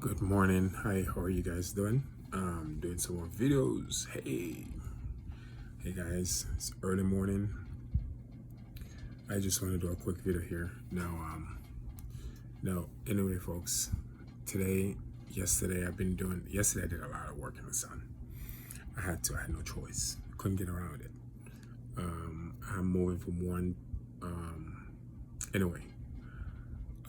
Good morning. Hi, how are you guys doing? Doing some more videos. Hey guys, it's early morning. I just want to do a quick video here. Anyway, folks, yesterday I did a lot of work in the sun. I had no choice. Couldn't get around it. I'm moving from one, anyway,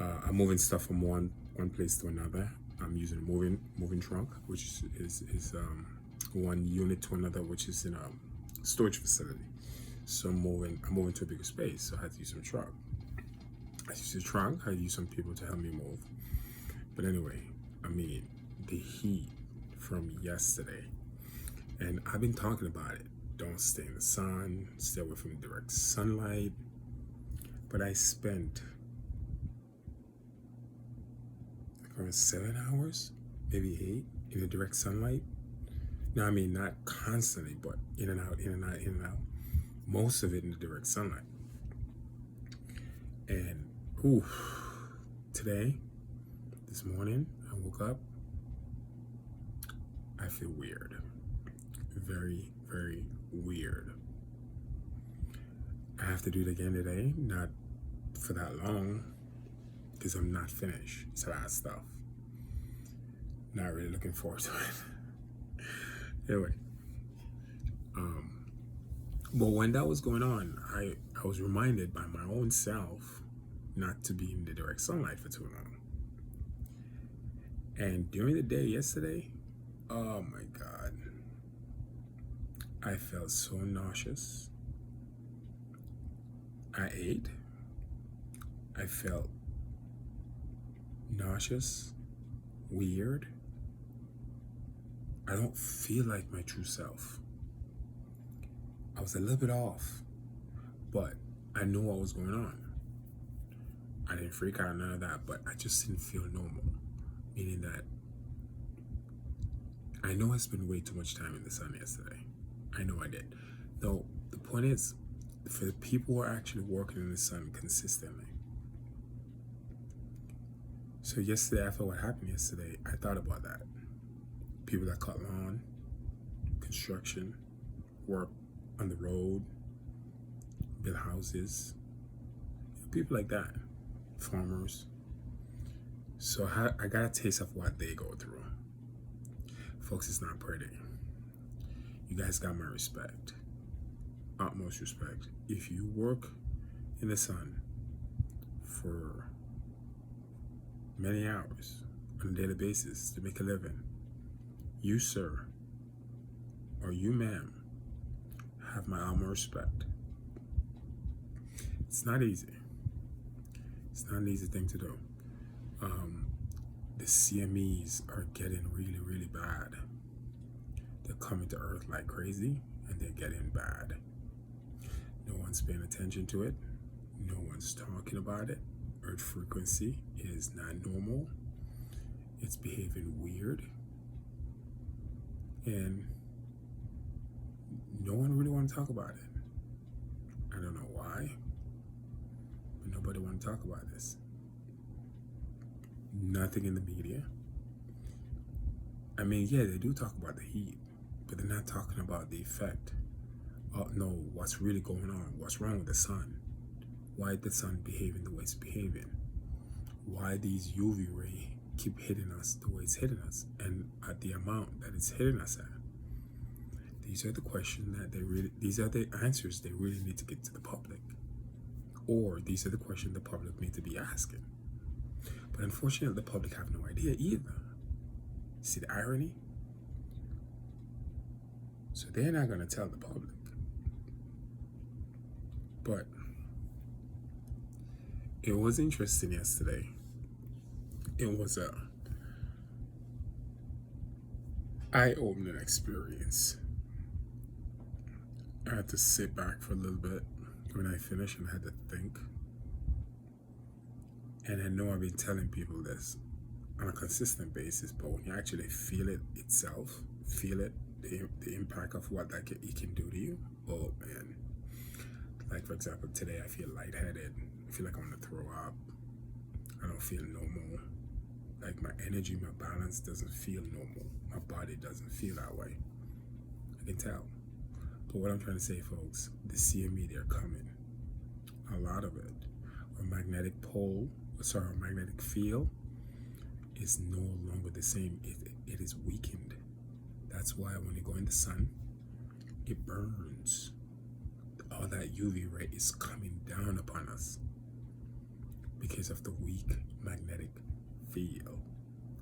I'm moving stuff from one place to another. I'm using a moving trunk, which is one unit to another, which is in a storage facility. So I'm moving to a bigger space, so I had to use some truck. I used the trunk. I used some people to help me move. But anyway, I mean, the heat from yesterday, and I've been talking about it. Don't stay in the sun. Stay away from direct sunlight. But I spent around 7 hours, maybe 8, in the direct sunlight. Now, I mean, not constantly, but in and out, in and out, in and out. Most of it in the direct sunlight. And, this morning, I woke up, I feel weird. Very, very weird. I have to do it again today, not for that long, because I'm not finished. It's a lot of stuff. Not really looking forward to it. Anyway, but when that was going on, I was reminded by my own self not to be in the direct sunlight for too long. And during the day yesterday, oh my God, I felt so nauseous. I ate. I felt nauseous, weird. I don't feel like my true self. I was a little bit off, but I knew what was going on. I didn't freak out, none of that, but I just didn't feel normal. Meaning that I know I spent way too much time in the sun yesterday. I know I did. Though the point is, for the people who are actually working in the sun consistently. So yesterday, after what happened yesterday, I thought about that. People that cut lawn, construction, work on the road, build houses, people like that, farmers. So I got a taste of what they go through. Folks, it's not pretty. You guys got my respect, utmost respect. If you work in the sun for many hours on a daily basis to make a living, you, sir, or you, ma'am, have my utmost respect. It's not easy. It's not an easy thing to do. The CMEs are getting really, really bad. They're coming to Earth like crazy, and they're getting bad. No one's paying attention to it. No one's talking about it. Earth frequency is not normal. It's behaving weird. And no one really wants to talk about it. I don't know why, but nobody wants to talk about this. Nothing in the media. I mean, yeah, they do talk about the heat, but they're not talking about the effect. No, what's really going on? What's wrong with the sun? Why is the sun behaving the way it's behaving? Why these UV rays keep hitting us the way it's hitting us, and at the amount that it's hitting us at? These are the questions that these are the answers they really need to get to the public. Or these are the questions the public need to be asking. But unfortunately, the public have no idea either. See the irony? So they're not going to tell the public. But it was interesting yesterday. It was a eye-opening experience. I had to sit back for a little bit when I finished and had to think. And I know I've been telling people this on a consistent basis, but when you actually feel it itself, feel it, the impact of what it can do to you, oh man. Like, for example, today I feel lightheaded. I feel like I want to throw up. I don't feel normal. like my energy, my balance doesn't feel normal. My body doesn't feel that way. I can tell. But what I'm trying to say, folks, the CME, they're coming. A lot of it. Our magnetic magnetic field is no longer the same. It is weakened. That's why when you go in the sun, it burns. All that UV ray is coming down upon us because of the weak magnetic field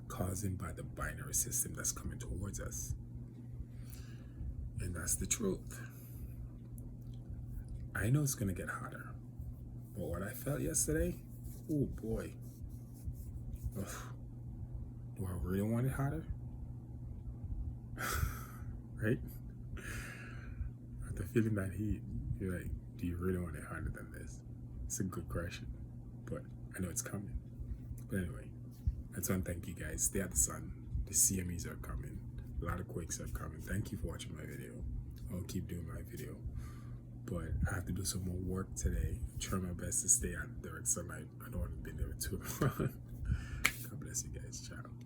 caused by the binary system that's coming towards us. And that's the truth. I know it's going to get hotter. But what I felt yesterday, oh boy. Ugh. Do I really want it hotter? Right? After feeling that heat, you're like, do you really want it hotter than this? It's a good question. But I know it's coming. But anyway, I just want to thank you guys. Stay at the sun. The CMEs are coming. A lot of quakes are coming. Thank you for watching my video. I'll keep doing my video. But I have to do some more work today. Try my best to stay out direct sunlight. I don't want to be there too long. God bless you guys. Ciao.